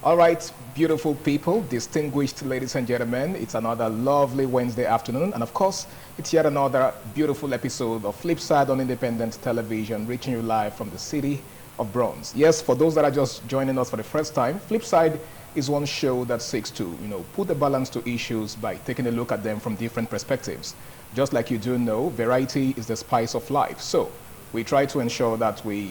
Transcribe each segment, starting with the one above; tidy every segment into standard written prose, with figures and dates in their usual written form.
All right, beautiful people, distinguished ladies and gentlemen, it's another lovely Wednesday afternoon, and of course, it's yet another beautiful episode of Flipside on Independent Television, reaching you live from the city of Bronx. Yes, for those that are just joining us for the first time, Flipside is one show that seeks to, put the balance to issues by taking a look at them from different perspectives. Just like you do know, variety is the spice of life. So we try to ensure that we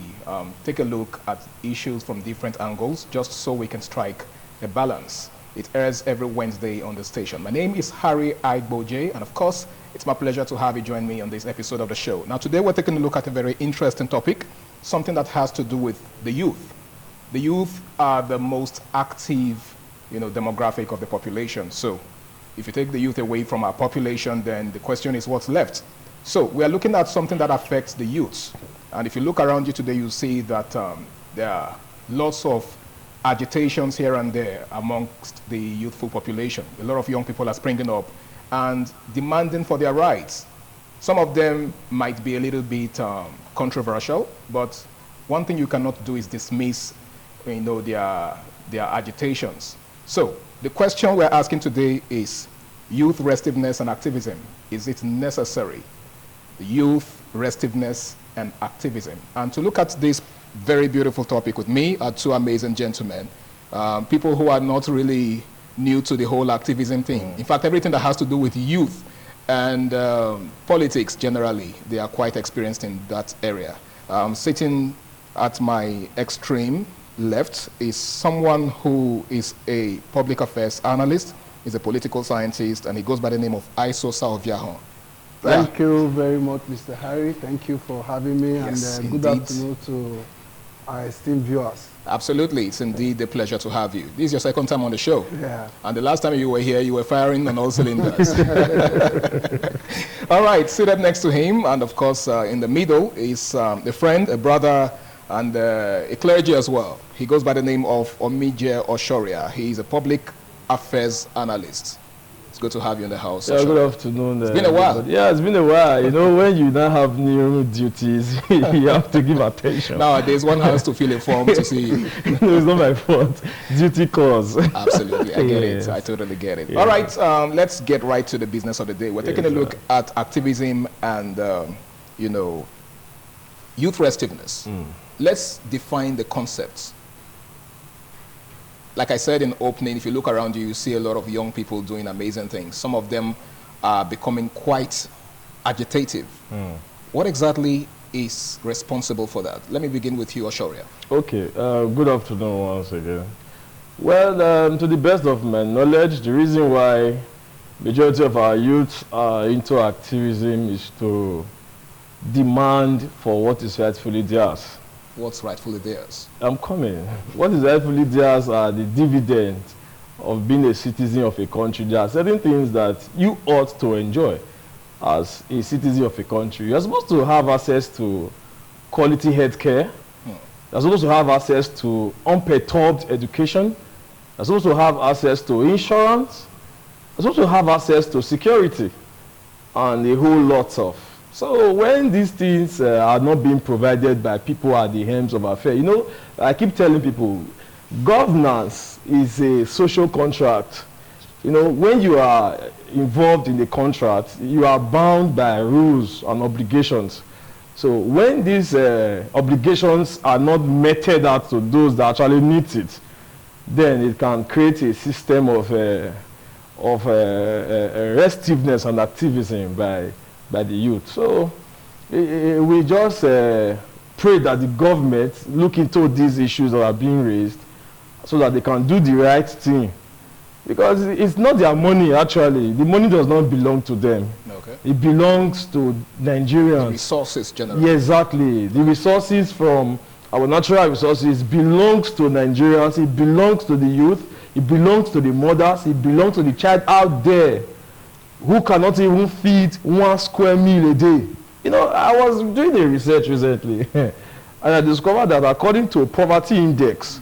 take a look at issues from different angles just so we can strike a balance. It airs every Wednesday on the station. My name is Harry Aigboje, and of course, it's my pleasure to have you join me on this episode of the show. Now, today we're taking a look at a very interesting topic, something that has to do with the youth. The youth are the most active, demographic of the population. So if you take the youth away from our population, then the question is what's left? So we are looking at something that affects the youth. And if you look around you today, you see that there are lots of agitations here and there amongst the youthful population. A lot of young people are springing up and demanding for their rights. Some of them might be a little bit controversial, but one thing you cannot do is dismiss their agitations. So the question we're asking today is youth restiveness and activism. Is it necessary? Youth, restiveness, and activism. And to look at this very beautiful topic with me are two amazing gentlemen, people who are not really new to the whole activism thing. In fact, everything that has to do with youth and politics generally, they are quite experienced in that area. Sitting at my extreme left is someone who is a public affairs analyst, is a political scientist, and he goes by the name of Iso Saoviahon. Thank you very much, Mr. Harry. Thank you for having me, yes, and good afternoon to our esteemed viewers. Absolutely, it's indeed a pleasure to have you. This is your second time on the show. Yeah. And the last time you were here, you were firing on all cylinders. All right, seated next to him, and of course in the middle is a friend, a brother, and a clergy as well. He goes by the name of Omije Oshoria. He is a public affairs analyst. It's good to have you in the house. Yeah, good afternoon. It's been a while. Yeah, it's been a while. When you now have new duties, you have to give attention. Nowadays, one has to fill a form to see you. No, it's not my fault. Duty calls. Absolutely, I get it. I totally get it. Yeah. All right, let's get right to the business of the day. We're taking a look at activism and, youth restiveness. Let's define the concepts. Like I said in opening, if you look around you, you see a lot of young people doing amazing things. Some of them are becoming quite agitative. What exactly is responsible for that? Let me begin with you, Oshoria. Okay, good afternoon once again. Well, to the best of my knowledge, the reason why majority of our youth are into activism is to demand for what is rightfully theirs. What's rightfully theirs? I'm coming. What is rightfully theirs are the dividends of being a citizen of a country. There are certain things that you ought to enjoy as a citizen of a country. You're supposed to have access to quality health care. You're supposed to have access to unperturbed education. You're supposed to have access to insurance. You're supposed to have access to security and a whole lot of. So when these things are not being provided by people at the helms of affairs, I keep telling people, governance is a social contract. When you are involved in the contract, you are bound by rules and obligations. So when these obligations are not meted out to those that actually need it, then it can create a system of restiveness and activism by the youth. So we just pray that the government look into these issues that are being raised so that they can do the right thing. Because it's not their money, actually. The money does not belong to them. Okay. It belongs to Nigerians. The resources generally. Yeah, exactly. The resources from our natural resources belongs to Nigerians. It belongs to the youth. It belongs to the mothers. It belongs to the child out there who cannot even feed 1 square meal a day. I was doing a research recently, and I discovered that according to a poverty index,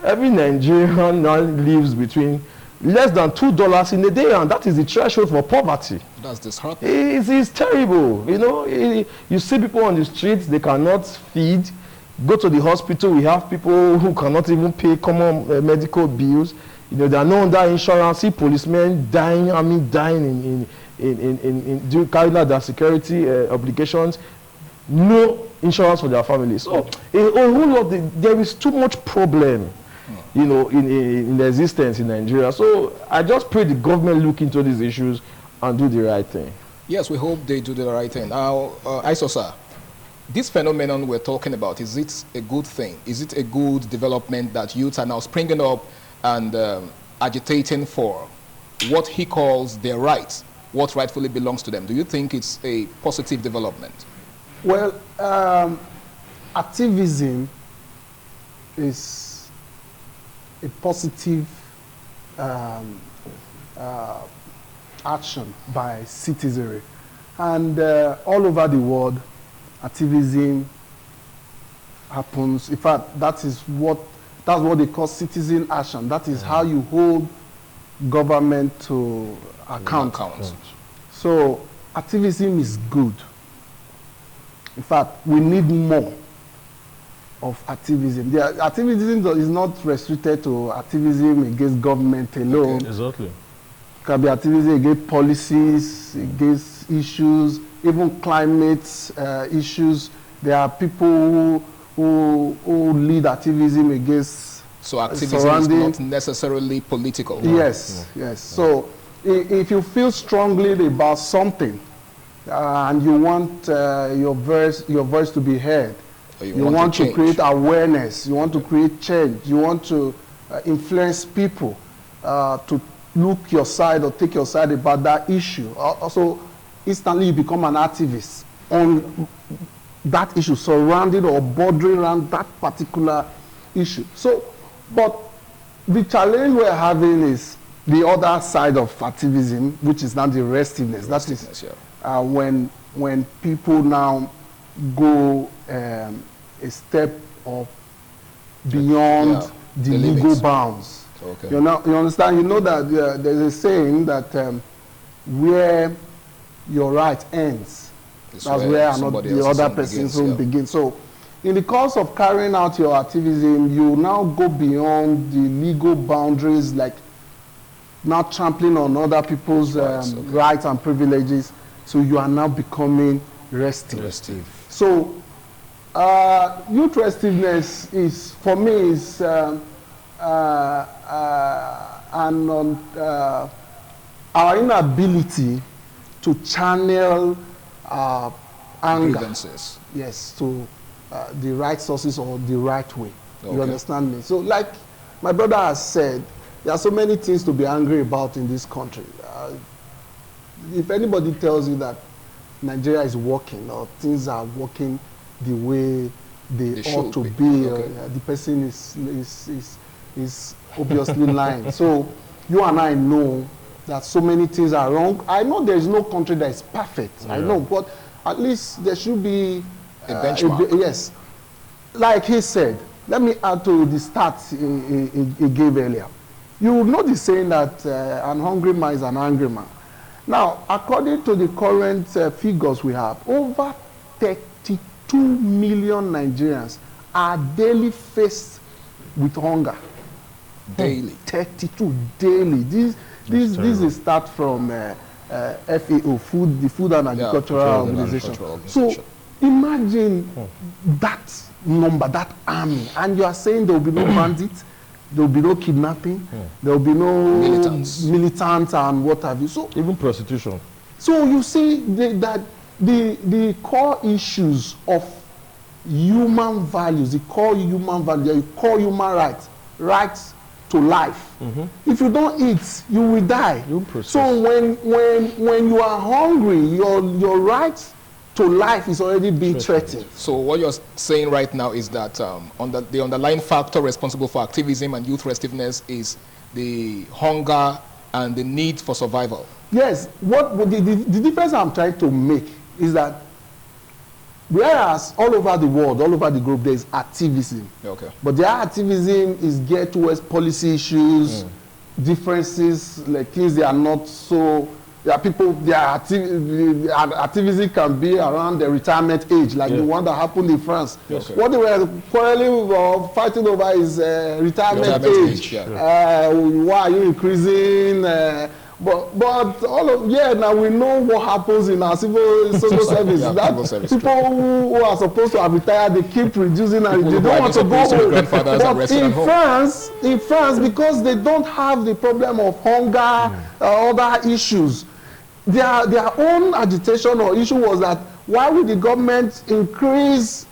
every Nigerian now lives between less than $2 in a day, and that is the threshold for poverty. That's disheartening. It's terrible. You see people on the streets, they cannot feed. Go to the hospital, we have people who cannot even pay common medical bills. You know, they are not under insurance. See policemen dying, dying in carrying out their security obligations. No insurance for their families. So a whole lot. There is too much problem, you know, in the existence in Nigeria. So I just pray the government look into these issues and do the right thing. Yes, we hope they do the right thing. Now, Isosa, this phenomenon we're talking about, is it a good thing? Is it a good development that youths are now springing up and agitating for what he calls their rights, what rightfully belongs to them? Do you think it's a positive development? Well, activism is a positive action by citizenry. And all over the world, activism happens. In fact, that's what they call citizen action. That is how you hold government to account. So activism is good. In fact, we need more of activism. The activism is not restricted to activism against government alone. Okay. Exactly. It can be activism against policies, against issues, even climate issues. There are people who lead activism against. So activism is not necessarily political. Yes, yes. So if you feel strongly about something and you want your voice to be heard, you want to create awareness, you want to create change, you want to influence people to look your side or take your side about that issue. Also, instantly you become an activist on that issue, surrounding or bordering around that particular issue. So, but the challenge we're having is the other side of activism, which is now the restiveness. That is when people now go a step of beyond the legal limits. Bounds. Okay. You understand? You know that there's a saying that where your right ends, that's where the other person begins. So, in the course of carrying out your activism, you now go beyond the legal boundaries, like not trampling on other people's rights and privileges. So you are now becoming restive. So youth restiveness is, for me, is our inability to channel anger, grievances. Yes, to the right sources or the right way. Okay. You understand me? So, like my brother has said, there are so many things to be angry about in this country. If anybody tells you that Nigeria is working or things are working the way they ought to be, the person is obviously lying. So you and I know that so many things are wrong. I know there is no country that is perfect. Yeah. I know, but at least there should be a benchmark. Yes. Like he said, let me add to the stats he gave earlier. You will know the saying that an hungry man is an angry man. Now, according to the current figures we have, over 32 million Nigerians are daily faced with hunger. Daily? 32 daily. This is a start from FAO, the Food and Agricultural Organization. So imagine that number, that army, and you are saying there will be no bandits, there will be no kidnapping, there will be no militants and what have you. So even prostitution. So you see that the core issues of human values, the core human rights to life. If you don't eat, you will die. So when you are hungry, your right to life is already being threatened. So what you're saying right now is that the underlying factor responsible for activism and youth restiveness is the hunger and the need for survival. Yes. What the difference I'm trying to make is that whereas all over the world, all over the globe, there is activism. Okay. But their activism is geared towards policy issues, differences, like things they are not so There are people, activism can be around the retirement age, like the one that happened in France. Yes, what they were quarreling or fighting over is retirement age. Why are you increasing? But all of now we know what happens in our civil social service. People who are supposed to have retired, they keep reducing and they don't want to go home. But in France, because they don't have the problem of hunger or other issues, their own agitation or issue was that why would the government increase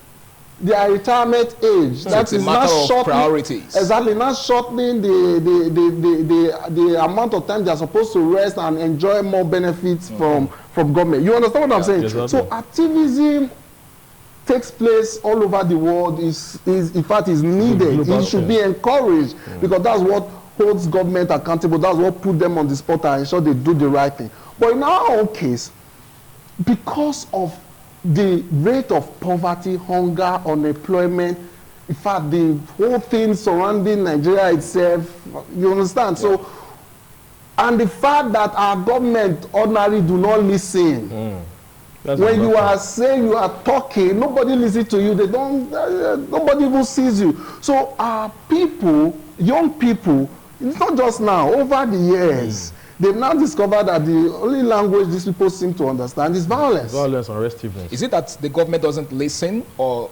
their retirement age? So that is not shortening priorities. Exactly, not shortening the amount of time they are supposed to rest and enjoy more benefits from government. You understand what I'm saying? Exactly. So activism takes place all over the world. Is in fact is needed. It should be encouraged because that's what holds government accountable. That's what put them on the spot and ensure they do the right thing. But in our own case, because of the rate of poverty, hunger, unemployment, in fact, the whole thing surrounding Nigeria itself, you understand? So, and the fact that our government ordinarily do not listen. When you are saying, you are talking, nobody listens to you. They don't, nobody even sees you. So our people, young people, it's not just now, over the years, they've now discovered that the only language these people seem to understand is violence. Violence and restiveness. Is it that the government doesn't listen, or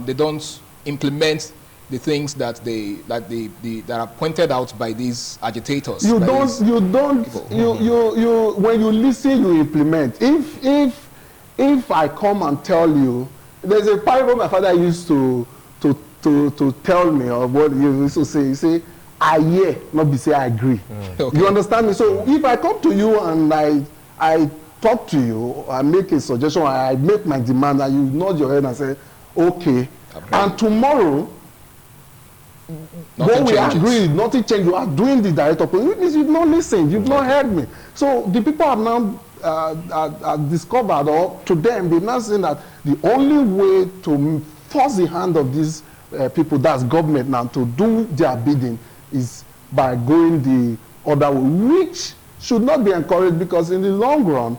they don't implement the things that that are pointed out by these agitators? When you listen, you implement. If I come and tell you, there's a parable my father used to tell me, or what he used to say. He say, I hear, not be say I agree. Okay. You understand me? So if I come to you and I talk to you, I make a suggestion, I make my demand, and you nod your head and say, okay. And tomorrow, when we agree, nothing changes. You are doing the direct opposite. It means you've not listened, you've not heard me. So the people have now discovered, or to them, they've now seen that the only way to force the hand of these people, that's government now, to do their bidding is by going the other way, which should not be encouraged, because in the long run,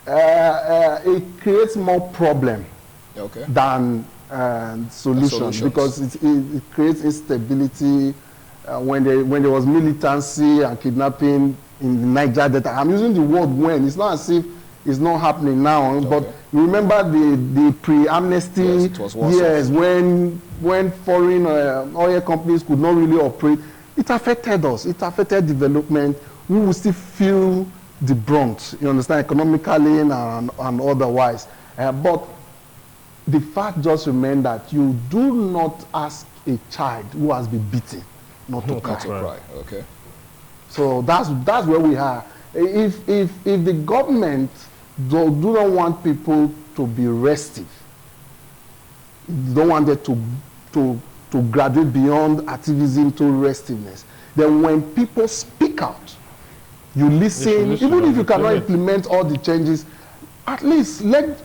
it creates more problem than solutions, because it creates instability. When there was militancy and kidnapping in the Niger Delta, I'm using the word when, it's not as if it's not happening now, but remember the pre-amnesty years when foreign oil companies could not really operate. It affected us. It affected development. We will still feel the brunt, you understand, economically and otherwise. But the fact just remains that you do not ask a child who has been beaten not to cry. Okay. So that's where we are. If the government do not want people to be restive, don't want them to graduate beyond activism to restiveness, then when people speak out, you listen. Even if you cannot implement all the changes, at least let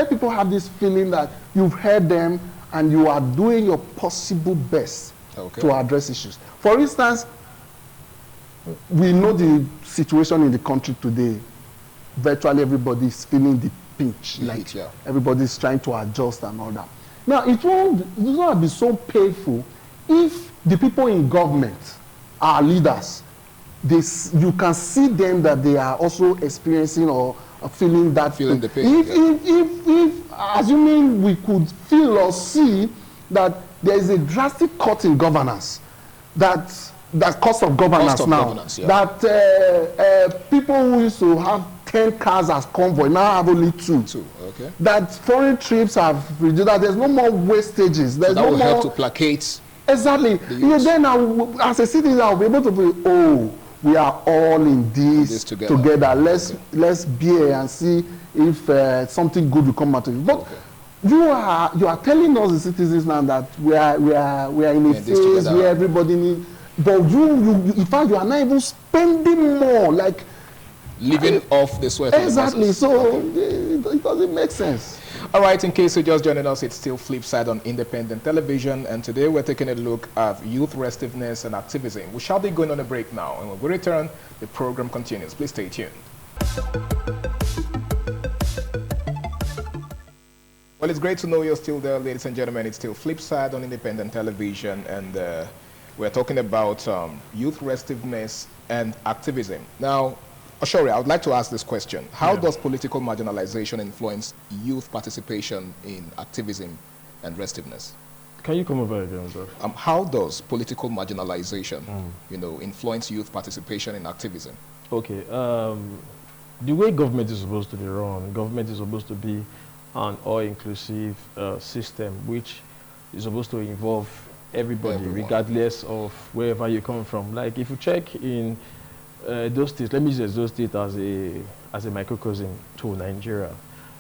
people have this feeling that you've heard them and you are doing your possible best to address issues. For instance, we know the situation in the country today. Virtually everybody is feeling the pinch. Everybody is trying to adjust and all that. Now, it won't be so painful if the people in government, our leaders, you can see them that they are also experiencing or feeling that feeling the pain. If assuming we could feel or see that there is a drastic cut in governance, that cost of governance that people who used to have 10 cars as convoy now have only 2. Okay. That foreign trips have reduced, that there's no more wastages. There's that will help to placate. Exactly. Then as a citizen, I'll be able to be, we are all in this together. Let's bear and see if something good will come out of it. But you are telling us, the citizens, now that we are in a phase where everybody needs. But you in fact, you are not even spending more, like living off the sweat. Exactly. So it doesn't make sense. All right, in case you're just joining us, it's still Flipside on independent television, and today we're taking a look at youth restiveness and activism. We shall be going on a break now, and when we return, the program continues. Please stay tuned. Well, it's great to know you're still there, ladies and gentlemen. It's still Flipside on independent television, and we're talking about youth restiveness and activism. Now, Oshori, I would like to ask this question. How does political marginalization influence youth participation in activism and restiveness? Can you come over again, sir? How does political marginalization, influence youth participation in activism? Okay. The way government is supposed to be run, government is supposed to be an all-inclusive system, which is supposed to involve everybody, regardless of wherever you come from. Like, if you check in those states, let me use those states as a microcosm to Nigeria.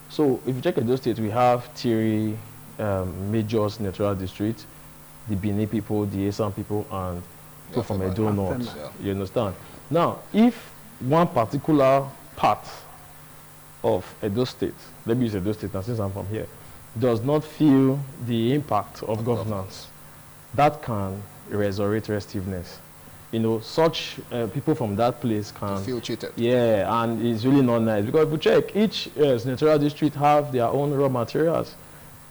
So if you check at those states, we have three major senatorial districts: the Benin people, the Esan people, and people from Edo North. You understand? Now, if one particular part of Edo State, let me use Edo State, and since I'm from here, does not feel the impact of governance, that can resurrect restiveness. Such people from that place can feel cheated. Yeah, and it's really not nice, because if you check, each senatorial district have their own raw materials,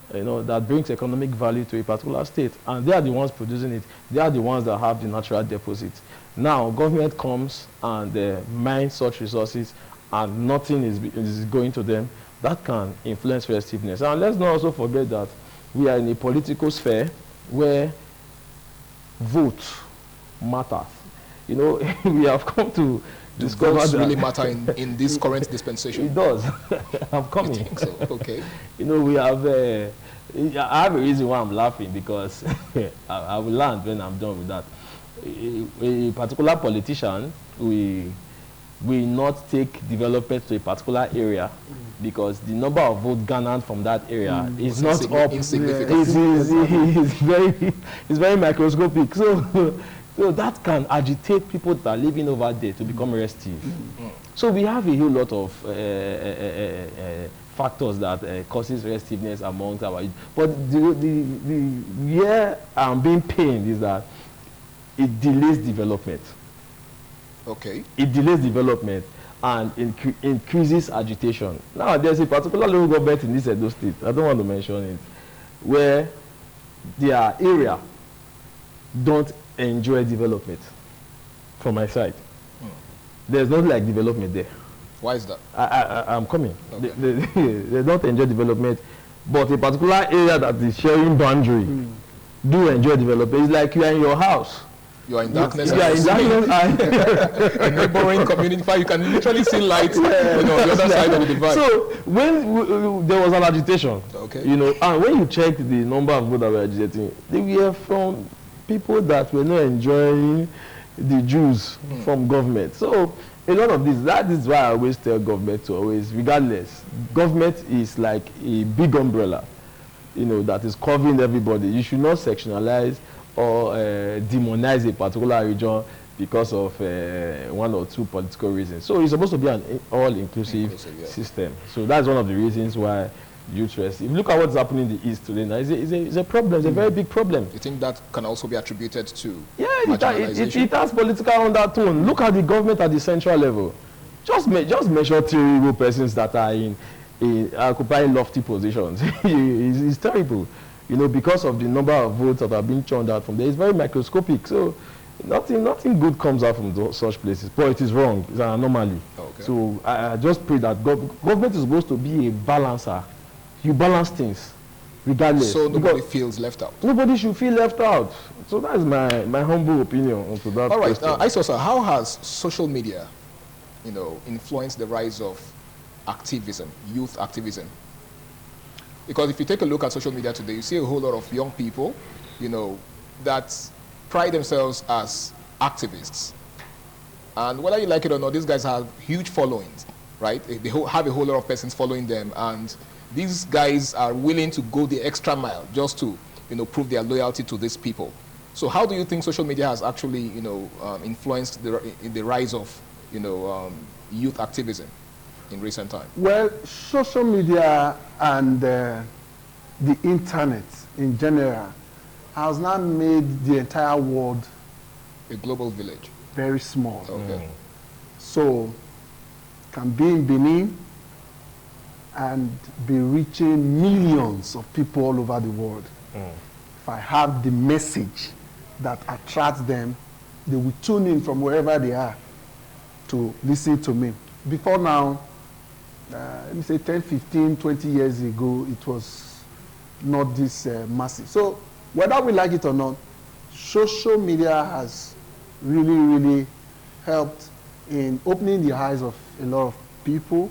that brings economic value to a particular state, and they are the ones producing it. They are the ones that have the natural deposits. Now, government comes and mines such resources, and nothing is going to them. That can influence restiveness. And let's not also forget that we are in a political sphere where vote matters. We have come to discover votes that really matter in this current dispensation. It does. I'm coming. You think so? Okay. We have I have a reason why I'm laughing, because I will learn when I'm done with that. A particular politician will not take development to a particular area because the number of votes garnered from that area is not up. Insignificant. It's very microscopic. So that can agitate people that are living over there to become restive. So we have a whole lot of factors that causes restiveness amongst our youth. But where I'm being pained is that it delays development. Okay. It delays development and increases agitation. Now, there's a particular local government in this Edo State, I don't want to mention it, where their area don't enjoy development from my side. There's nothing like development there. Why is that? I'm coming. Okay. They don't enjoy development, but a particular area that is sharing boundary do enjoy development. It's like you are in your house. You are in darkness. You are in darkness. A neighboring community, you can literally see light on the other side of the divide. So when there was an agitation, and when you check the number of people that were agitating, they were from people that were not enjoying the Jews from government. So a lot of this, that is why I always tell government to always, regardless, government is like a big umbrella, that is covering everybody. You should not sectionalize or demonize a particular region because of one or two political reasons. So it's supposed to be an all-inclusive system. So that's one of the reasons why youth rest. If you look at what's happening in the East today now, it's a problem. It's a very big problem. You think that can also be attributed to marginalization? It has political undertone. Look at the government at the central level. Just measure 3 persons that are in occupying lofty positions. It's terrible. Because of the number of votes that are being churned out from there, it's very microscopic. So nothing good comes out from such places. But it is wrong. It's an anomaly. Okay. So I just pray that government is supposed to be a balancer. You balance things, regardless. So nobody feels left out. Nobody should feel left out. So that's my humble opinion onto that. All right. Isosa, how has social media, influenced the rise of activism, youth activism? Because if you take a look at social media today, you see a whole lot of young people, that pride themselves as activists. And whether you like it or not, these guys have huge followings, right? They have a whole lot of persons following them, and these guys are willing to go the extra mile just to, prove their loyalty to these people. So how do you think social media has actually, influenced the rise of, youth activism? in recent time? Well, social media and the internet in general has now made the entire world a global village. Very small. Okay. So, can be in Benin and be reaching millions of people all over the world. If I have the message that attracts them, they will tune in from wherever they are to listen to me. Before now, let me say 10, 15, 20 years ago, it was not this massive. So whether we like it or not, social media has really helped in opening the eyes of a lot of people,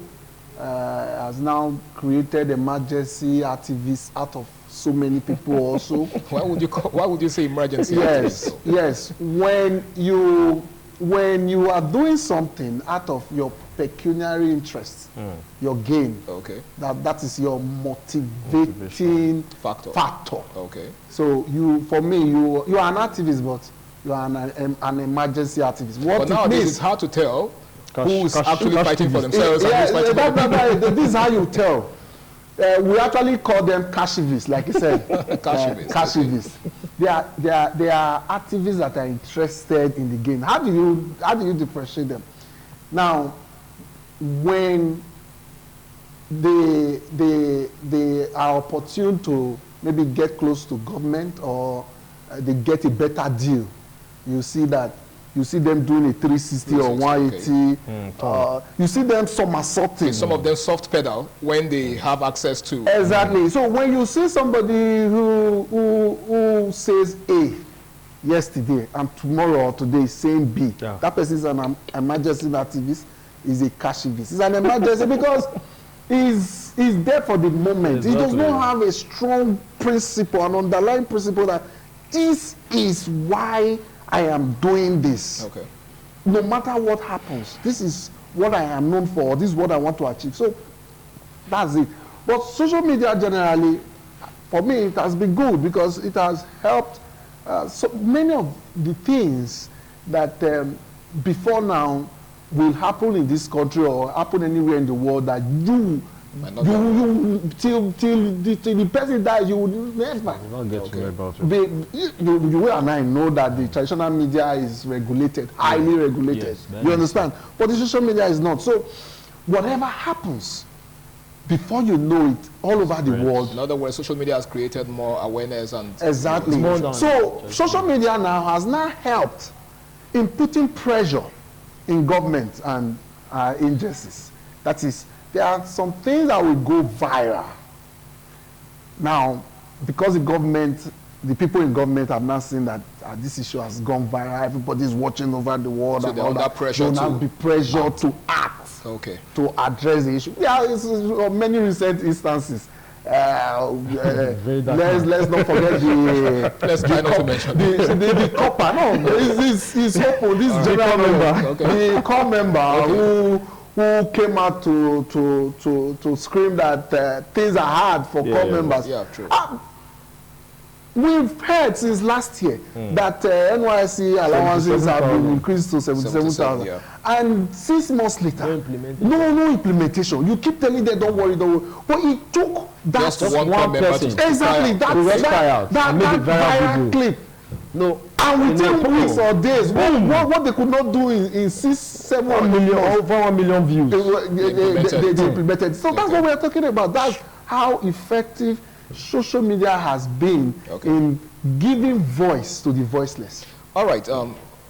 has now created emergency activists out of so many people also. Why would you say emergency? Yes. When you are doing something out of your pecuniary interest, your gain, okay, that is your motivating factor. Okay. So for me, you are an activist, but you are an emergency activist. But nowadays it's hard to tell who's actually fighting for themselves and who's fighting for the people. This is how you tell. We actually call them cashivists, like you said. Cashivists. They are activists that are interested in the game. How do you differentiate them? Now, when they are opportune to maybe get close to government or they get a better deal, you see them doing a 360 or 180. You see them somersaulting. Some of them soft pedal when they have access to. Exactly. So when you see somebody who says A yesterday and tomorrow or today is saying B, that person is an emergency activist, is a cashivist. It's an emergency because he's there for the moment. Exactly. He does not have a strong principle, an underlying principle that this is why I am doing this. Okay. No matter what happens, this is what I am known for. This is what I want to achieve. So that's it. But social media generally, for me, it has been good because it has helped so many of the things that before now will happen in this country or happen anywhere in the world that till the person dies, you will never. Not get to know about it. You and I know that the traditional media is regulated, highly regulated. Yes, you understand? But the social media is not. So whatever happens, before you know it, all over the world. In other words, social media has created more awareness and. Exactly. So social media now has helped in putting pressure in government and agencies. That is, there are some things that will go viral. Now, because the people in government have now seen that this issue has gone viral, everybody's watching over the world. So they're under pressure to act. Okay. To address the issue. Yeah, many recent instances. Let's not forget the copper. No, this open. This general member, the core member who came out to scream that things are hard for core members. Yeah, true. We've heard since last year that NYC allowances have been increased to 77,000. And 6 months later, no implementation. You keep telling them, don't worry. But it took that just one person. Exactly. That viral clip. No. And within weeks or days, what they could not do in 6-7 million, over 1 million views, they implemented. So that's what we're talking about. That's how effective social media has been in giving voice to the voiceless. All right,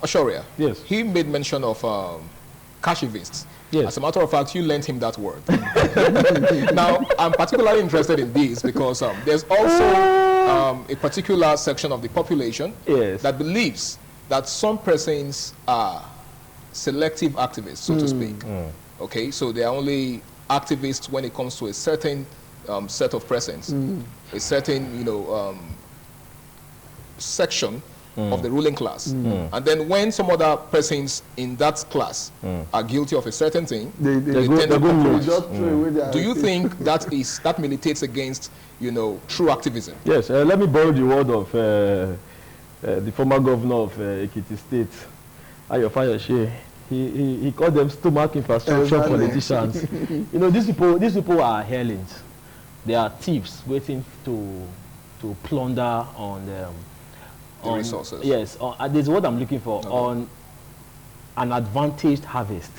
Ashoria. Yes. He made mention of cashivists. Yes. As a matter of fact, you lent him that word. Now, I'm particularly interested in this because there's also a particular section of the population that believes that some persons are selective activists, so to speak. Okay, so they are only activists when it comes to a certain set of persons, a certain, section of the ruling class. And then when some other persons in that class are guilty of a certain thing, they tend to compromise. Do you think that militates against, true activism? Yes, let me borrow the word of the former governor of Ekiti State, Ayo Fayose. He called them stomach infrastructure politicians. You know, these people are hellions. They are thieves waiting to plunder on the resources. Yes, this is what I'm looking for, on an advantaged harvest.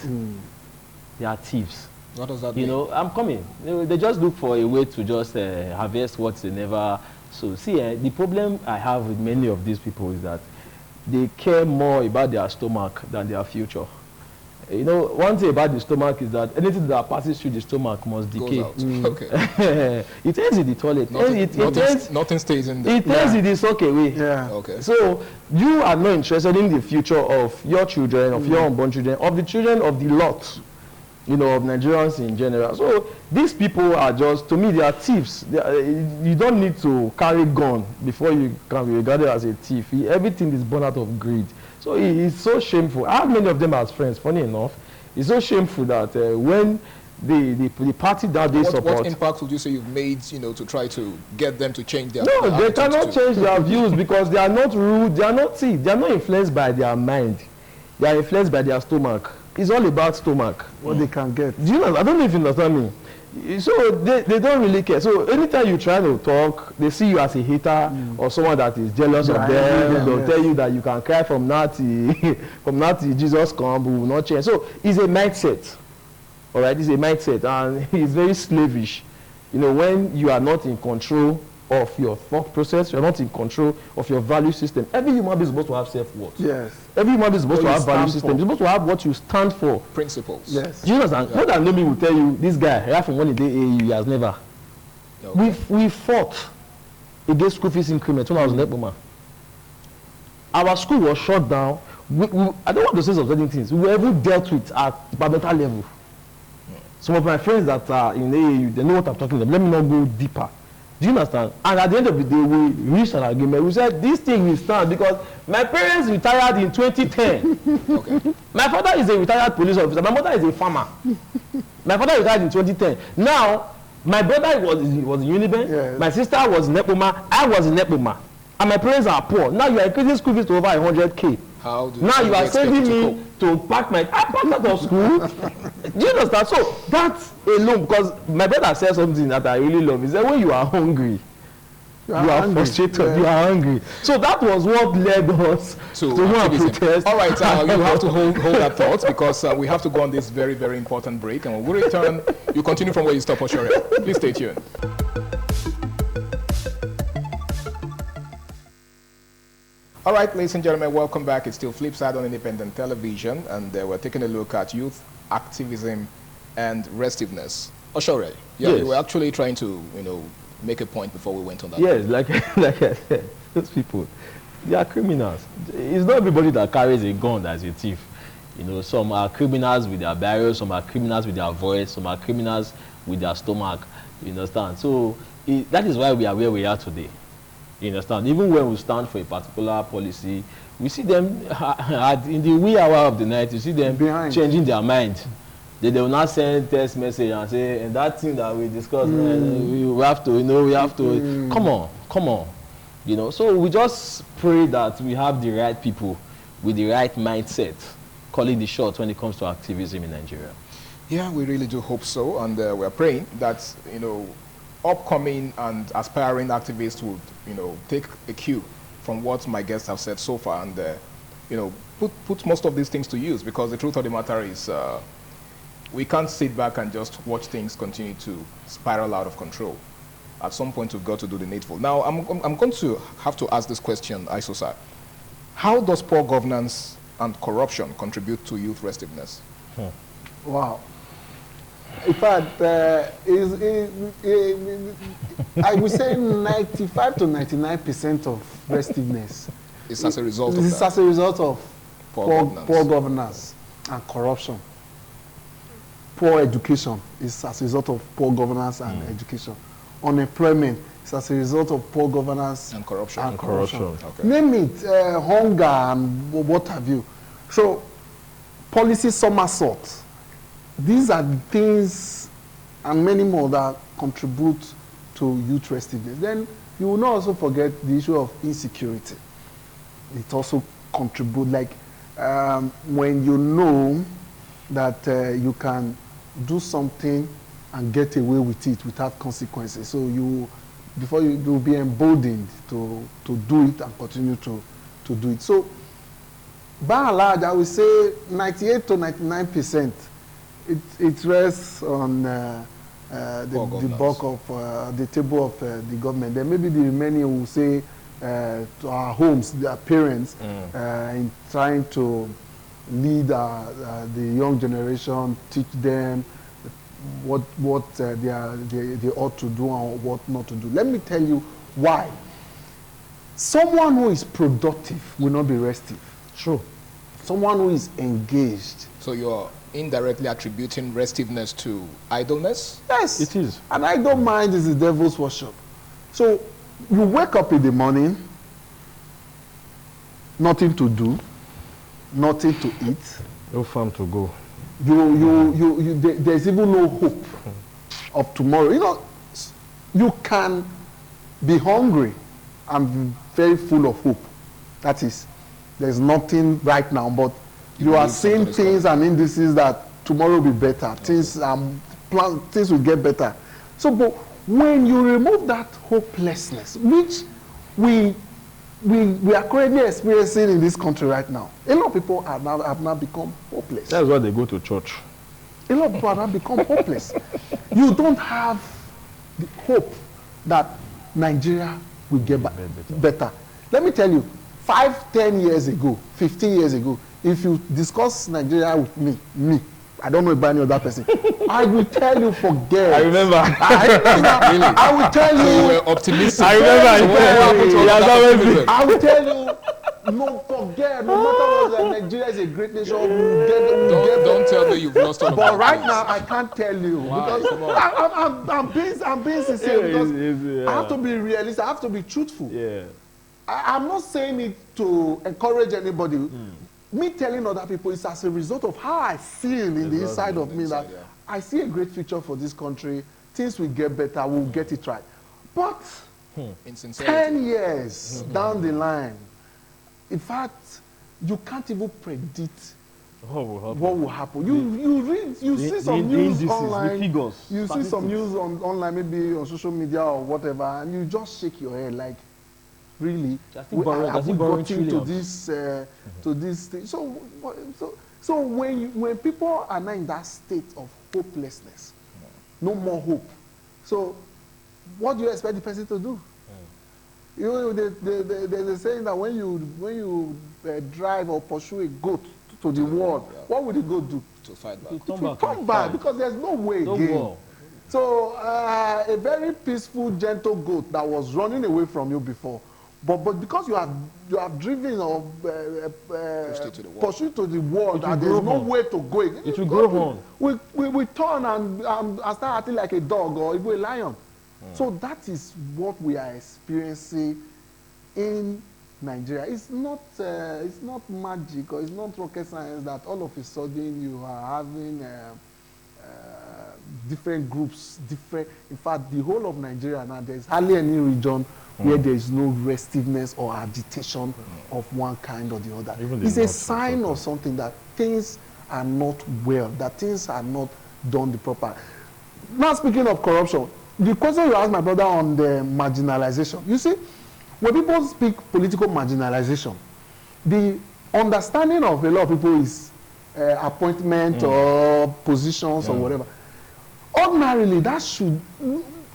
They are thieves. What does that mean? You know, I'm coming. They just look for a way to just harvest what they never sow. See, the problem I have with many of these people is that they care more about their stomach than their future. You know, one thing about the stomach is that anything that passes through the stomach must decay. Okay. It ends in the toilet. Nothing stays in there. It ends in the sock away. Yeah. Okay. So you are not interested in the future of your children, of your unborn children, of the children of the lot, you know, of Nigerians in general. So these people are just, to me, they are thieves. You don't need to carry gun before you can be regarded as a thief. Everything is born out of greed. So it's so shameful. I have many of them as friends, funny enough. It's so shameful that when the party that they support... What impact would you say you've made, you know, to try to get them to change their... No, they cannot change their views because they are not rude, they are not sick, they are not influenced by their mind. They are influenced by their stomach. It's all about stomach. What they can get. Do you know? I don't know if you understand me. So they don't really care. So anytime you try to talk, they see you as a hater or someone that is jealous of them. They'll tell you that you can cry from now till Jesus come, we will not change. So it's a mindset. All right, it's a mindset, and it's very slavish. You know, when you are not in control of your thought process, you're not in control of your value system. Every human being is supposed to have self-worth. Yes. Every human being is supposed to have value system. You're supposed to have what you stand for. Principles. Yes. Do you understand? More than me will tell you, this guy, right from when he did AAU, he has never. Okay. We fought against school fees increment when I was in Lepoma. Our school was shut down. I don't want to say some certain things. We were ever dealt with at departmental level. Some of my friends that are in AAU, they know what I'm talking about. Let me not go deeper. Do you understand? And at the end of the day, we reached an agreement. We said, this thing will stand because my parents retired in 2010. Okay. My father is a retired police officer. My mother is a farmer. My father retired in 2010. Now, my brother was in Uniben. Yes. My sister was in Nepoma. I was in Nepoma. And my parents are poor. Now you are increasing school fees to over 100K. Now you are saving me to pack my... I packed out of school. Do you understand? So that's alone, because my brother said something that I really love. He said, when you are hungry, you are frustrated, you are hungry. So that was what led us to protest. All right, you have to hold that thought because we have to go on this very, very important break. And when we return, you continue from where you stop, Oshore. Please stay tuned. All right, ladies and gentlemen, welcome back. It's still Flipside on Independent Television, and we're taking a look at youth activism and restiveness. Oshore, yes. You were actually trying to, you know, make a point before we went on that. Yes, like I said, those people, they are criminals. It's not everybody that carries a gun that's a thief. You know, some are criminals with their barriers, some are criminals with their voice, some are criminals with their stomach. You understand? So that is why we are where we are today. You understand? Even when we stand for a particular policy, we see them in the wee hour of the night, you see them changing their mind. They will not send text message and say, and that thing that we discussed, we have to, you know, we have to, come on. You know, so we just pray that we have the right people with the right mindset calling the shots when it comes to activism in Nigeria. Yeah, we really do hope so, and we're praying that, you know, upcoming and aspiring activists would, you know, take a cue from what my guests have said so far and, you know, put most of these things to use, because the truth of the matter is we can't sit back and just watch things continue to spiral out of control. At some point, we've got to do the needful. Now, I'm going to have to ask this question, Isosa. How does poor governance and corruption contribute to youth restiveness? Wow. In fact, I would say 95 to 99% of restiveness is as a result of that. As a result of poor governance and corruption. Poor education is as a result of poor governance and education. Unemployment is as a result of poor governance and corruption. Okay. Name it, hunger and what have you. So, policy somersault. These are the things and many more that contribute to youth restiveness. Then you will not also forget the issue of insecurity. It also contributes, like when you know that you can do something and get away with it without consequences. So you'll be emboldened to do it and continue to do it. So by and large, I would say 98 to 99%, it rests on the bulk of the table of the government. Then maybe the remaining will say to our homes, their parents, in trying to lead the young generation, teach them what they ought to do and what not to do. Let me tell you why. Someone who is productive will not be restive. True. Someone who is engaged. So you're indirectly attributing restiveness to idleness? Yes. It is. An idle mind is the devil's worship. So you wake up in the morning, nothing to do, nothing to eat. No farm to go. There's even no hope of tomorrow. You know, you can be hungry and be very full of hope. That is, there's nothing right now, but you are seeing things and indices that tomorrow will be better. Things will get better. So, but when you remove that hopelessness, which we are currently experiencing in this country right now, a lot of people have now become hopeless. That's why they go to church. A lot of people have now become hopeless. You don't have the hope that Nigeria will get better. Let me tell you, 5, 10 years ago, 15 years ago, if you discuss Nigeria with me, I don't know about any other person, I will tell you forget. I remember. I will tell you. So you were optimistic. I remember. I will tell you. No, forget. No matter what, Nigeria is a great nation. Don't tell me you've lost all of that. But right now, I can't tell you. Why? Because I'm being sincere. Because I have to be realistic. I have to be truthful. Yeah. I'm not saying it to encourage anybody. Me telling other people is as a result of how I feel in the inside of me that I see a great future for this country. Things will get better. We'll get it right. But 10 years down the line, in fact, you can't even predict what will happen. You see some news online. You see some news online, maybe on social media or whatever, and you just shake your head like, really? Have we gotten to this thing? So when people are now in that state of hopelessness, no more hope. So what do you expect the person to do? You know, there's a saying that when you drive or pursue a goat to the wall, what would the goat do? To fight back. It will come back because there's no way again. So a very peaceful, gentle goat that was running away from you before, but because you have driven or pursued to the wall, that there's no way to go again. It will grow on. We turn and start acting like a dog or even a lion. So that is what we are experiencing in Nigeria. It's not magic or it's not rocket science that all of a sudden you are having different groups, in fact, the whole of Nigeria now, there's hardly any region where there is no restiveness or agitation of one kind or the other. It's a sign of something that things are not well, that things are not done the proper. Now, speaking of corruption, the question you asked my brother on the marginalization, you see, when people speak political marginalization, the understanding of a lot of people is appointment or positions or whatever. Ordinarily, that should,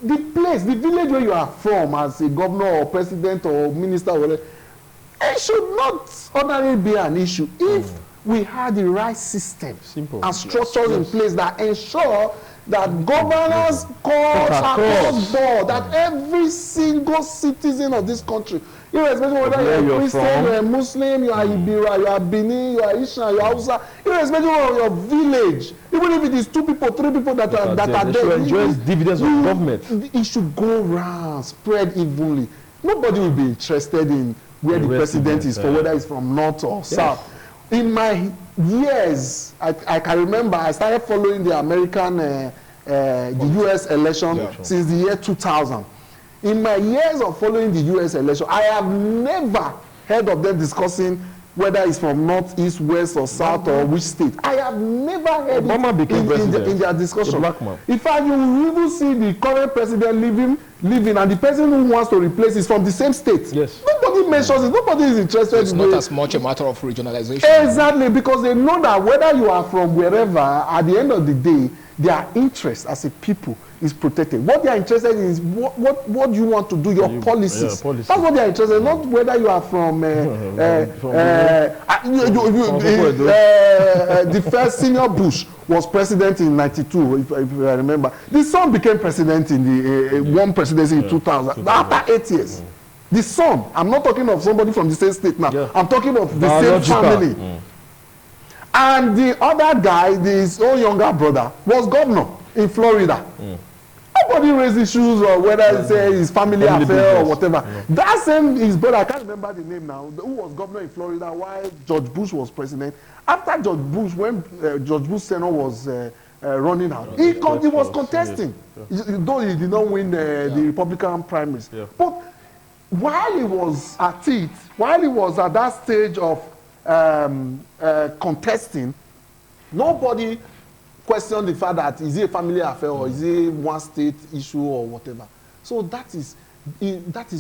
the village where you are from as a governor or president or minister or whatever, it should not ordinarily be an issue if we had the right system and structures in place that ensure that governance calls across board, that every single citizen of this country, irrespective of whether you're a Christian, you're a Muslim, you are Ibira, you are Bini, you are Ishan, you are Hausa, irrespective of your village, even if it is 2 people, 3 people that are there, enjoy dividends of government. It should go round, spread evenly. Nobody will be interested in where the president is, for whether it's from north or south. In my years, I can remember I started following the American, the U.S. election since the year 2000. In my years of following the U.S. election, I have never heard of them discussing whether it's from north, east, west, or south, or which state. I have never heard in their discussion. Black man. In fact, you will even see the current president living, and the person who wants to replace is from the same state. Yes. Nobody mentions it. Nobody is interested. It's not as much a matter of regionalization. Exactly, because they know that whether you are from wherever, at the end of the day, their interest as a people is protected. What they are interested in is what you want to do, your policies. Yeah, policies. That's what they are interested in, not whether you are from the first senior Bush was president in 92, if I remember. The son became president in the one presidency in 2000, after 8 years. The son, I'm not talking of somebody from the same state now, I'm talking of the same family. And the other guy, his own younger brother, was governor in Florida. Nobody raised issues or whether it's his family affair or whatever. That same, his brother, I can't remember the name now, who was governor in Florida while George Bush was president. After George Bush, when George Bush Senior was running out, he was contesting, though he did not win the Republican primaries. But while he was at it, while he was at that stage of contesting, nobody questioned the fact that is it a family affair or is it one state issue or whatever. So that is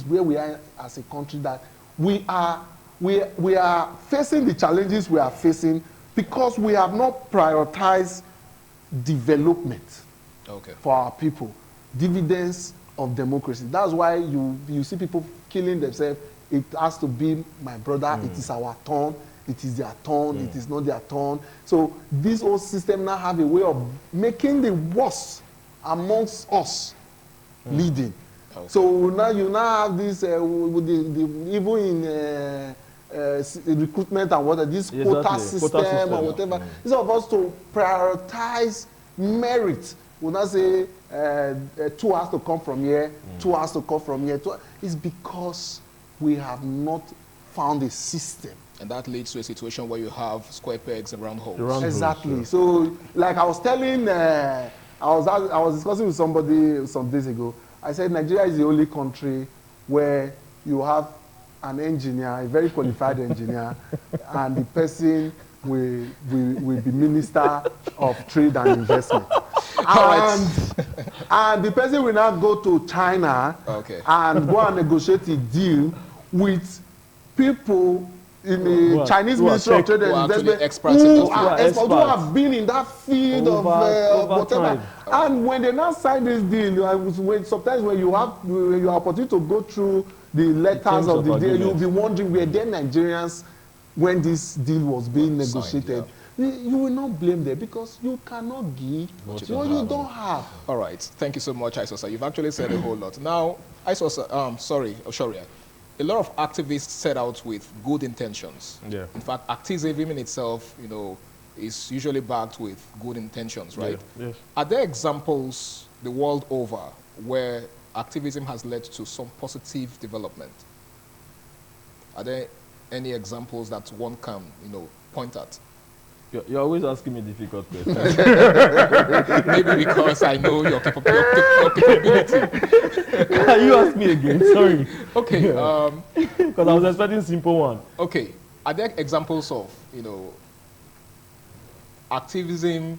where we are as a country, that we are facing the challenges we are facing because we have not prioritized development for our people, dividends of democracy. That's why you see people killing themselves. It has to be my brother, it is our turn. It is their turn, it is not their turn. So this whole system now have a way of making the worst amongst us leading. So now you now have this, even in recruitment and whatever, this quota system or whatever. It's of us to prioritize merit. We now say 2 has to come from here, 2 has to come from here. It's because we have not found a system. And that leads to a situation where you have square pegs and round holes. Exactly. So, like I was telling, I was discussing with somebody some days ago. I said Nigeria is the only country where you have an engineer, a very qualified engineer, and the person will be Minister of Trade and Investment. And the person will now go to China and go and negotiate a deal with people in the Chinese Ministry of Trade and Investment who have been in that field of whatever. And when they now sign this deal, sometimes when you have opportunity to go through the letters of the deal, you'll be wondering, were there Nigerians when this deal was being negotiated? You will not blame them because you cannot give what you don't have. All right. Thank you so much, Isosa. You've actually said a whole lot. Now, Isosa, Oshoria. A lot of activists set out with good intentions. In fact, activism in itself, is usually backed with good intentions, right? Yes. Are there examples the world over where activism has led to some positive development? Are there any examples that one can, point at? You're always asking me difficult questions. Maybe because I know your capability. You ask me again, sorry. Okay. Because I was expecting a simple one. Okay. Are there examples of, activism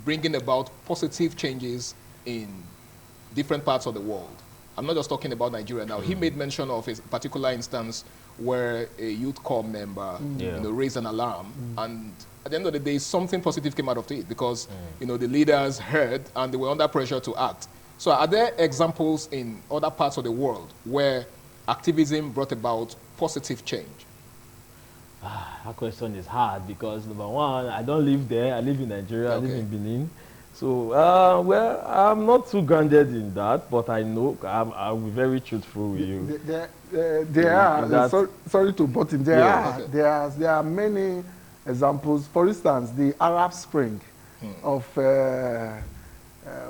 bringing about positive changes in different parts of the world? I'm not just talking about Nigeria now. He made mention of a particular instance where a youth corps member raised an alarm, and at the end of the day, something positive came out of it because the leaders heard and they were under pressure to act. So are there examples in other parts of the world where activism brought about positive change? That question is hard because, number one, I don't live there. I live in Nigeria. I live in Benin. So, well, I'm not too grounded in that, but I know I'll be very truthful with you. There are, sorry to butt in, there are many examples. For instance, the Arab Spring of,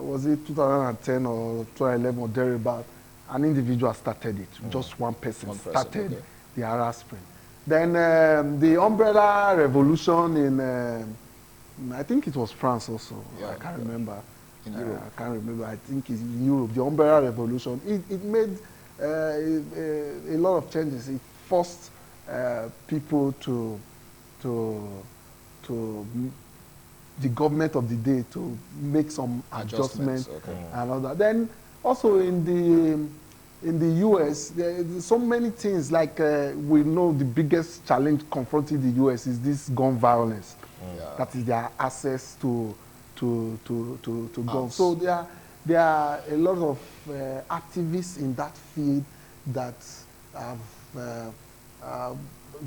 was it 2010 or 2011 or thereabout, an individual started it. Just one person started the Arab Spring. Then the Umbrella Revolution in, I think it was France also. I can't remember. In Europe. I can't remember. I think it's in Europe. The Umbrella Revolution. It made a lot of changes. It forced people to the government of the day to make some adjustments and all that. Then also in the US, there's so many things like we know the biggest challenge confronting the US is this gun violence. That is their access to guns. So there are a lot of activists in that field that have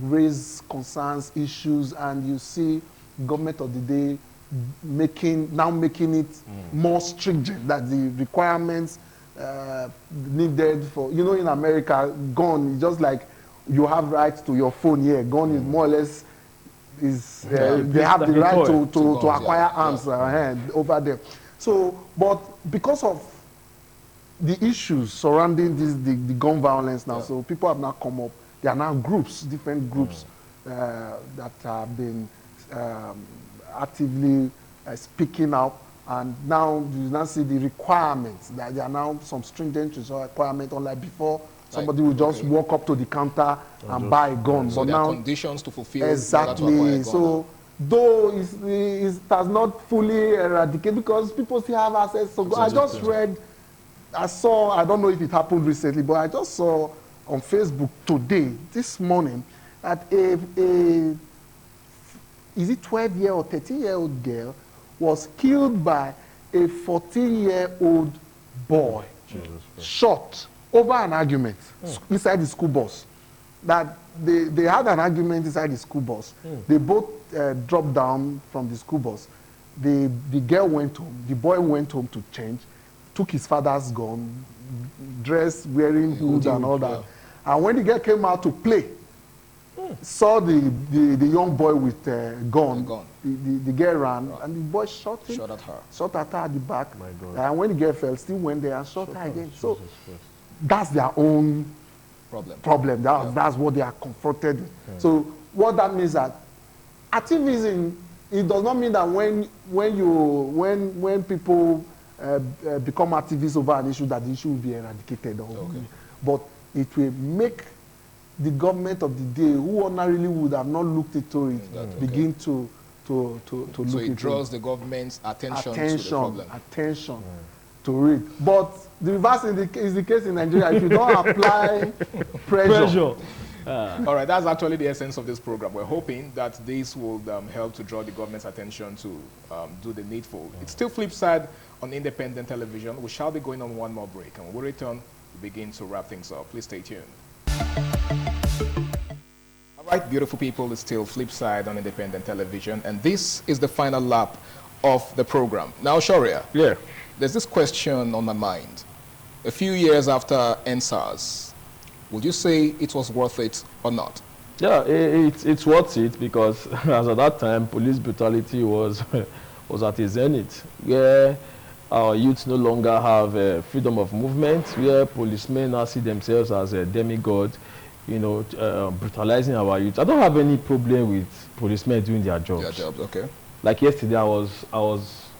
raised concerns, issues, and you see government of the day making it more stringent, that the requirements needed for, you know, in America, gun is just like you have rights to your phone here. Gun is more or less they have the right to acquire arms over there. So, but because of the issues surrounding the gun violence now, so people have now come up. There are now groups, different groups that have been actively speaking out, and now you now see the requirements, that there are now some stringent requirements, unlike before. Somebody will just walk up to the counter and buy a gun. So but there now are conditions to fulfill. Exactly. So though it has not fully eradicated, because people still have access to gun. I just read, I don't know if it happened recently, but I just saw on Facebook today, this morning, that is it 12-year or 13-year-old girl was killed by a 14-year-old boy, shot over an argument inside the school bus. That they had an argument inside the school bus. They both dropped down from the school bus. The girl went home. The boy went home to change, took his father's gun, dressed, wearing hoods and all that. And when the girl came out to play, saw the young boy with a gun. The girl ran, and the boy shot him. Shot at her at the back. My God. And when the girl fell, still went there and shot her again. So that's their own problem. That's what they are confronted with. So what that means that activism, it does not mean that when people become activists over an issue, that the issue will be eradicated. But it will make the government of the day, who ordinarily would have not looked into it, begin to look into it. So it draws the government's attention to the problem. To it. But the reverse is the case in Nigeria. If you don't apply pressure. All right, that's actually the essence of this program. We're hoping that this will help to draw the government's attention to do the needful. It's still Flipside on independent television. We shall be going on one more break, and when we return, we begin to wrap things up. Please stay tuned. All right, beautiful people, it's still Flipside on independent television, and this is the final lap of the program. Now, Sharia, there's this question on my mind. A few years after NSAS, would you say it was worth it or not? Yeah, it's worth it, because as at that time, police brutality was at its zenith, where our youths no longer have freedom of movement, where policemen now see themselves as a demigod, you know, brutalizing our youth. I don't have any problem with policemen doing their jobs. Their jobs, okay. Like yesterday,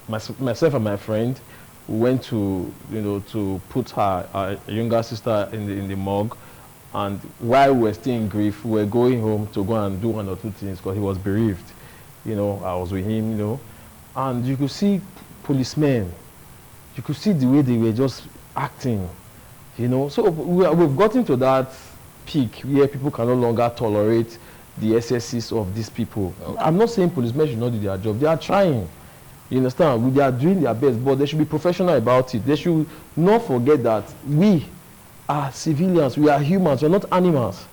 myself and my friend went to, you know, to put our younger sister in the morgue, and while we were still in grief, we were going home to go and do one or two things because he was bereaved. You know, I was with him, you know, and you could see policemen. You could see the way they were just acting, you know. So we've gotten to that peak where people can no longer tolerate the excesses of these people. Okay. I'm not saying policemen should not do their job. They are trying. You understand? They are doing their best, but they should be professional about it. They should not forget that we are civilians. We are humans. We are not animals.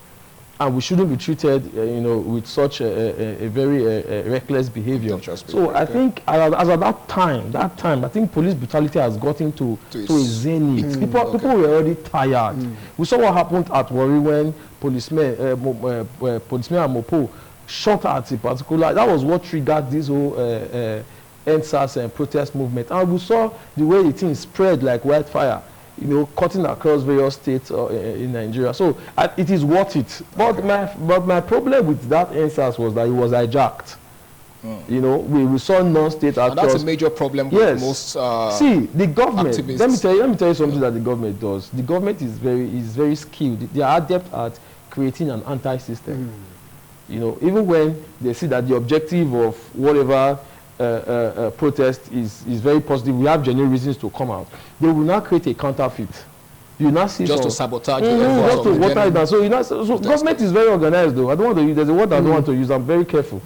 And we shouldn't be treated, you know, with such a very reckless behavior. So I think, as at that time, I think police brutality has gotten to a zenith. People were already tired. We saw what happened at Warri when policemen and Mopo shot at a particular. That was what triggered this whole NSAS and protest movement. And we saw the way the thing spread like wildfire, you know, cutting across various states in Nigeria. So it is worth it. But my problem with that NSAS was that it was hijacked. You know, we saw non-state actors. And that's a major problem with most see, the government, activists. let me tell you something that the government does. The government is very skilled. They are adept at creating an anti-system. You know, even when they see that the objective of whatever protest is very positive, we have genuine reasons to come out, they will not create a counterfeit. You not see just to sabotage the efforts just of to the water it down. So you know, so government is very organized though. I don't want to use, there's a word I don't want to use, I'm very careful.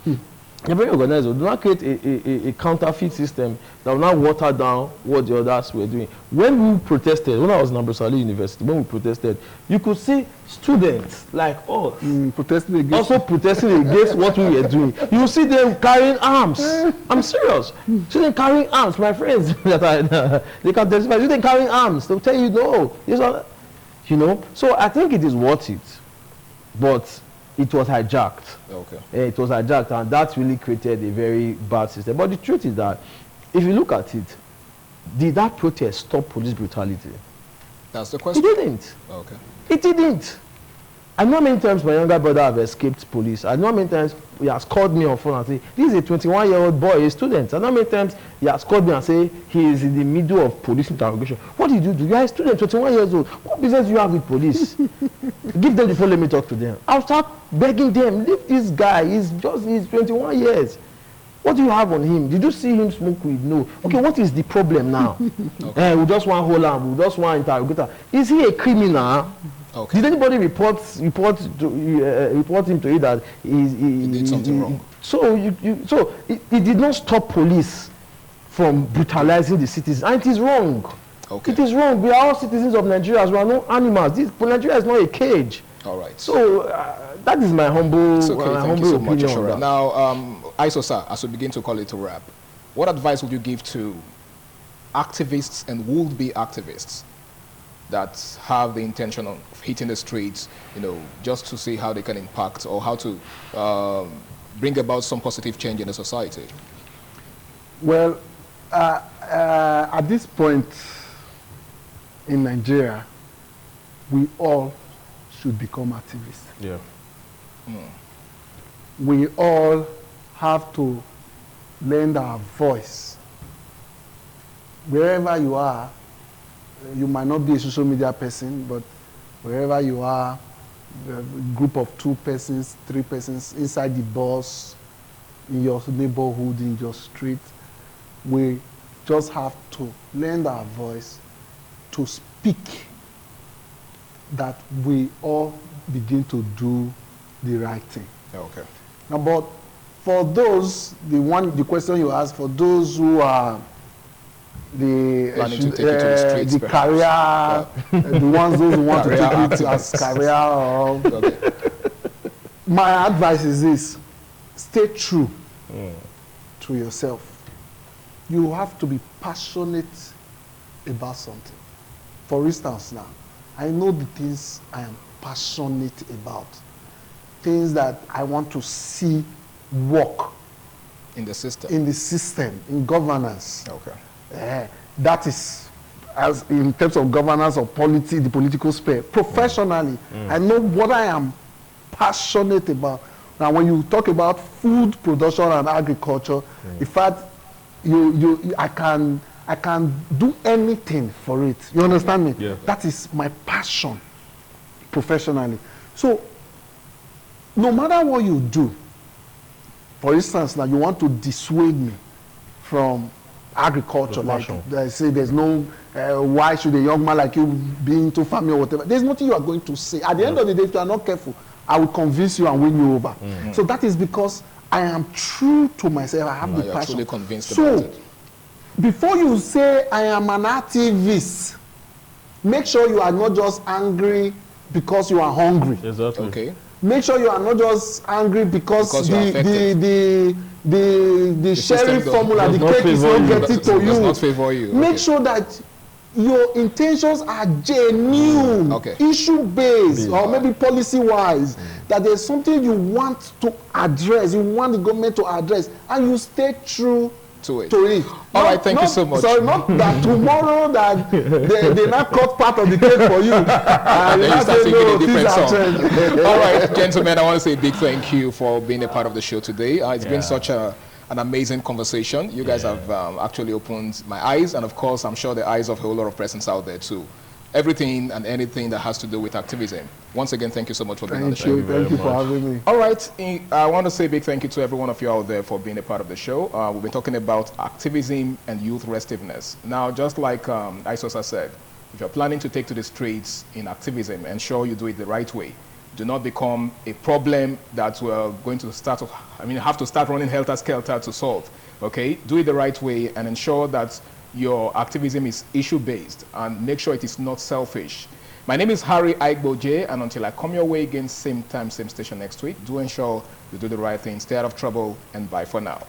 They're very organized though. Do not create a counterfeit system that will not water down what the others were doing. When we protested, when I was in Ambrosali University, when we protested, you could see students like us protesting against also protesting against what we were doing. You see them carrying arms. I'm serious. See them carrying arms. My friends that they can testify. See them carrying arms. They'll tell you no. These are, you know. So I think it is worth it, but it was hijacked. Okay. It was hijacked, and that really created a very bad system. But the truth is that, if you look at it, did that protest stop police brutality? That's the question. It didn't. Okay. It didn't. I know how many times my younger brother have escaped police. I know how many times he has called me on phone and say, this is a 21-year-old boy, a student. I know how many times he has called me and say, he is in the middle of police interrogation. What did you do? You are a student, 21 years old. What business do you have with police? Give them the phone, let me talk to them. I'll start begging them, leave this guy, he's 21 years. What do you have on him? Did you see him smoke weed? No. Okay, what is the problem now? Okay. We just want hold him, we just want interrogator. Is he a criminal? Okay. Did anybody report him to you that he did something wrong? So it did not stop police from brutalizing the citizens, and it is wrong. Okay. It is wrong. We are all citizens of Nigeria. We are no animals. Nigeria is not a cage. All right. So that is my humble, Thank you so much, opinion. Now, ISO sir, as we begin to call it a wrap, what advice would you give to activists and would-be activists that have the intention of hitting the streets, you know, just to see how they can impact or how to bring about some positive change in the society? Well, at this point in Nigeria, we all should become activists. Yeah. We all have to lend our voice. Wherever you are, you might not be a social media person, but wherever you are, a group of 2 persons, 3 persons, inside the bus, in your neighborhood, in your street, we just have to lend our voice to speak that we all begin to do the right thing. Okay. Now, but for those, the question you asked, for those who are the career, the ones those who want to take it as career, or my advice is this: stay true to yourself. You have to be passionate about something. For instance, now, I know the things I am passionate about, things that I want to see work in the system, in governance. Okay. That is, as in terms of governance or polity, the political sphere. Professionally, I know what I am passionate about. Now, when you talk about food production and agriculture, in fact, I can do anything for it. You understand me? Yeah. That is my passion professionally. So, no matter what you do, for instance, now you want to dissuade me from agriculture, like they say there's no, why should a young man like you be into farming or whatever? There's nothing you are going to say. At the end of the day, if you are not careful, I will convince you and win you over. So that is because I am true to myself. I have the passion. Truly convinced about it. Before you say I am an activist, make sure you are not just angry because you are hungry. Exactly. Okay. Make sure you are not just angry because the sharing formula, the cake is not getting to you. Does not favor you. Make sure that your intentions are genuine, issue-based, or maybe policy-wise, that there's something you want to address, you want the government to address, and you stay true to it. All right, thank you so much. Sorry, not that tomorrow that they not cut part of the cake for you. Then you start singing a different song. All right, gentlemen, I want to say a big thank you for being a part of the show today. It's been such an amazing conversation. You guys have actually opened my eyes, and of course, I'm sure the eyes of a whole lot of persons out there too. everything and anything that has to do with activism. Once again, thank you so much for being on the show. Thank you for having me. All right, I want to say a big thank you to every one of you out there for being a part of the show. We've been talking about activism and youth restiveness. Now, just like Isosa said, if you're planning to take to the streets in activism, ensure you do it the right way. Do not become a problem that we're going to start, have to start running helter-skelter to solve, okay? Do it the right way and ensure that your activism is issue-based and make sure it is not selfish. My name is Harry Aigboje, and until I come your way again, same time, same station next week, do ensure you do the right thing, stay out of trouble, and bye for now.